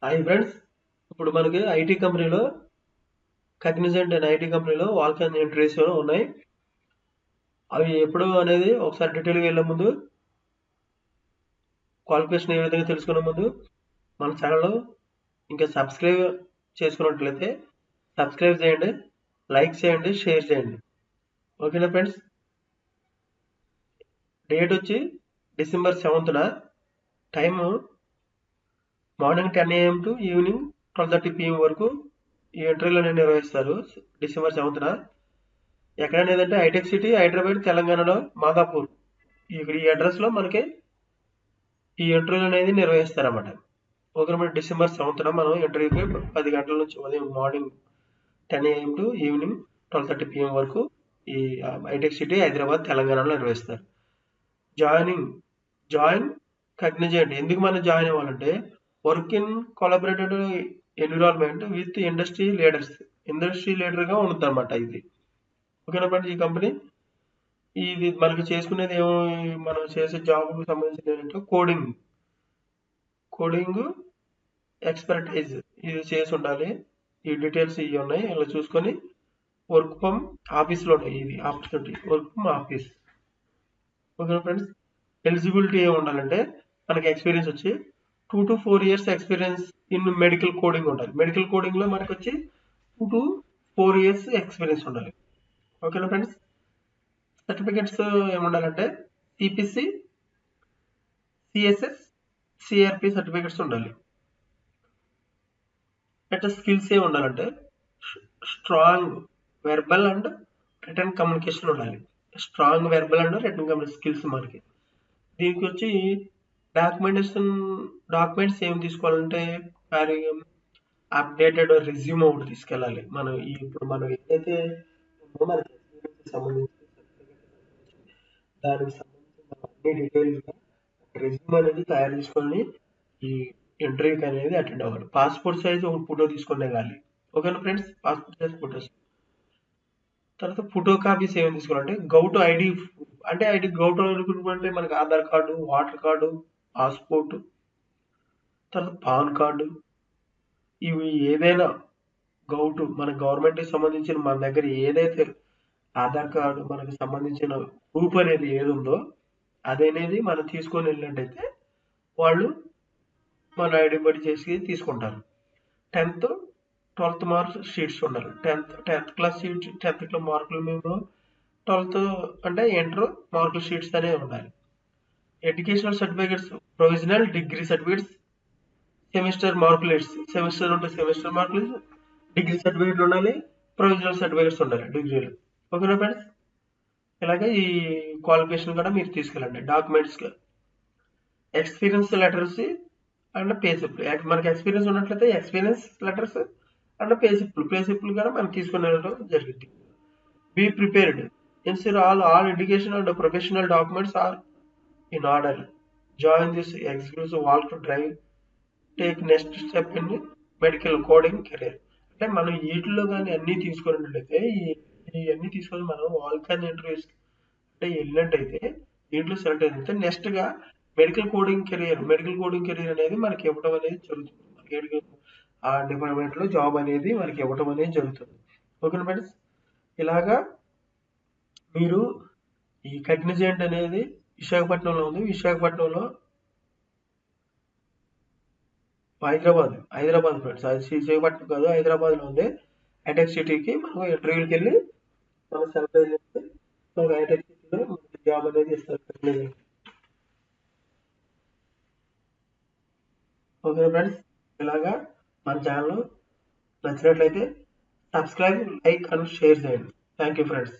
Hi friends. ఇప్పుడు మనకి IT కంపెనీలో కగ్నిజెంట్ అనే ఐటీ కంపెనీలో వాల్కన్ ఇంటర్వ్యూస్ ఉన్నాయి. అవి ఎప్పుడు అనేది ఒకసారి డీటెయిల్గా వెళ్ళే ముందు క్వాలిఫికేషన్ ఏ విధంగా తెలుసుకునే ముందు మన ఛానల్ ఇంకా సబ్స్క్రైబ్ చేసుకున్నట్లయితే సబ్స్క్రైబ్ చేయండి, లైక్ చేయండి, షేర్ చేయండి. ఓకేనా ఫ్రెండ్స్? డేట్ వచ్చి December 7th. Time morning 10 AM to evening 12:30 PM వరకు ఈ ఇంటర్వ్యూలు అనేవి నిర్వహిస్తారు. December 7th. ఎక్కడనేదంటే హైటెక్ సిటీ, హైదరాబాద్, తెలంగాణలో మాదాపూర్. ఇక్కడ ఈ అడ్రస్లో మనకి ఈ ఇంటర్వ్యూలు అనేది నిర్వహిస్తారన్నమాట. ఓకే, మన డిసెంబర్ 7th మనం ఇంటర్వ్యూకి 10 గంటల నుంచి ఉదయం morning 10 AM to evening 12:30 PM వరకు ఈ హైటెక్ సిటీ, హైదరాబాద్, తెలంగాణలో నిర్వహిస్తారు. జాయిన్ కగ్నిజెంట్. ఎందుకు మనం జాయిన్ అవ్వాలంటే work in collaborated environment with industry leaders. Industry లీడర్గా ఉంటుంది అనమాట ఇది. ఓకేనా ఫ్రెండ్స్? ఈ కంపెనీ ఇది మనకి చేసుకునేది ఏమో, మనం చేసే జాబ్కి సంబంధించింది ఏంటంటే కోడింగ్ ఎక్స్పర్టైజ్ ఇది చేసి ఉండాలి. ఈ డీటెయిల్స్ ఇవి ఉన్నాయి, ఇలా చూసుకొని వర్క్ ఫ్రమ్ ఆఫీస్లో ఉన్నాయి. ఇది ఆపర్చునిటీ వర్క్ ఫ్రమ్ ఆఫీస్. ఓకేనా ఫ్రెండ్స్? ఎలిజిబిలిటీ ఏమి ఉండాలంటే మనకి ఎక్స్పీరియన్స్ వచ్చి 2 to 4 years experience in medical coding ఉండాలి. మెడికల్ కోడింగ్లో మనకు వచ్చి 2 to 4 years ఎక్స్పీరియన్స్ ఉండాలి. ఓకేనా ఫ్రెండ్స్? సర్టిఫికెట్స్ ఏముండాలంటే సిపిసి, సిఎస్ఎస్, సిఆర్పి సర్టిఫికెట్స్ ఉండాలి. అంటే స్కిల్స్ ఏ ఉండాలంటే strong verbal and written communication ఉండాలి. Strong verbal and written communication skills మనకి. దీనికి వచ్చి డాక్యుమెంట్స్ ఏం తీసుకోవాలంటే అప్డేటెడ్ రెజ్యూమ్ ఒకటి తీసుకెళ్ళాలి. మనం ఇప్పుడు మనం ఏదైతే మనకి సంబంధించి దానికి సంబంధించిన అన్ని డీటెయిల్స్గా రెజ్యూమ్ అనేది తయారు చేసుకొని ఈ ఇంటర్వ్యూకి అనేది అటెండ్ అవ్వాలి. పాస్పోర్ట్ సైజ్ ఒక ఫోటో తీసుకొని వెళ్ళాలి. ఓకేనా ఫ్రెండ్స్? Passport size photos. తర్వాత ఫోటో కాపీస్ ఏమేమి తీసుకోవాలంటే గౌట్ ఐడి. అంటే ఐడి గౌట్ అంటే మనకి Aadhaar card, voter card, passport, తర్వాత పాన్ కార్డు, ఇవి ఏదైనా గౌట్ మన గవర్నమెంట్కి సంబంధించిన మన దగ్గర ఏదైతే ఆధార్ కార్డు మనకి సంబంధించిన ప్రూఫ్ అనేది ఏది ఉందో అదనేది మనం తీసుకొని వెళ్ళినట్టయితే వాళ్ళు మన ఐడెంటిఫై చేసి తీసుకుంటారు. 10th 12th మార్క్స్ షీట్స్ ఉండాలి. 10th class sheet, 10th class మార్కులు మేము 12th అంటే ఇంటర్ మార్కుల షీట్స్ అనేవి ఉండాలి. Educational certificates, provisional degree certificates, semester మార్కులు లిస్ట్. సెమిస్టర్ ఉంటే సెమిస్టర్ మార్కులు, డిగ్రీ సర్టిఫికేట్లు ఉండాలి, ప్రొవిజనల్ సర్టిఫికేట్స్ ఉండాలి డిగ్రీలు. ఓకేనా ఫ్రెండ్స్? ఇలాగే ఈ క్వాలిఫికేషన్ కూడా మీరు తీసుకెళ్ళండి. డాక్యుమెంట్స్, ఎక్స్పీరియన్స్ లెటర్స్ అండ్ పేసిప్లు. మనకి ఎక్స్పీరియన్స్ ఉన్నట్లయితే ఎక్స్పీరియన్స్ లెటర్స్ అండ్ పేసిప్లు కూడా మనం తీసుకుని వెళ్ళడం జరిగింది. Be prepared. Ensure all education and professional documents are in order. Join this executive wall to drive take next step in medical coding career. అంటే మనం వీటిలో కానీ అన్నీ తీసుకున్నట్లయితే ఇవన్నీ తీసుకొని మనం వాల్కన్ ఇంటర్వ్యూస్ అంటే వెళ్ళినట్టయితే దీంట్లో సెలెక్ట్ అయితే నెక్స్ట్గా మెడికల్ కోడింగ్ కెరీర్ అనేది మనకి ఇవ్వడం అనేది జరుగుతుంది. ఆ డిపార్ట్మెంట్లో జాబ్ అనేది మనకి ఇవ్వడం అనేది జరుగుతుంది. ఓకేనా ఫ్రెండ్స్? ఇలాగా మీరు ఈ కగ్నిజెంట్ అనేది విశాఖపట్నంలో ఉంది. విశాఖపట్నంలో హైదరాబాద్ ఫ్రెండ్స్, అది విశాఖపట్నం కాదు, హైదరాబాద్లో ఉంది. హైటెక్ సిటీకి మనం ఇంటర్వ్యూకి వెళ్ళి మనం సెలెక్ట్ అయితే మనకు హైటెక్ సిటీలో జాబ్ అనేది ఇస్తారు. ఓకే ఫ్రెండ్స్, ఇలాగా మన ఛానల్ నచ్చినట్లయితే సబ్స్క్రైబ్, లైక్ అండ్ షేర్ చేయండి. Thank you friends.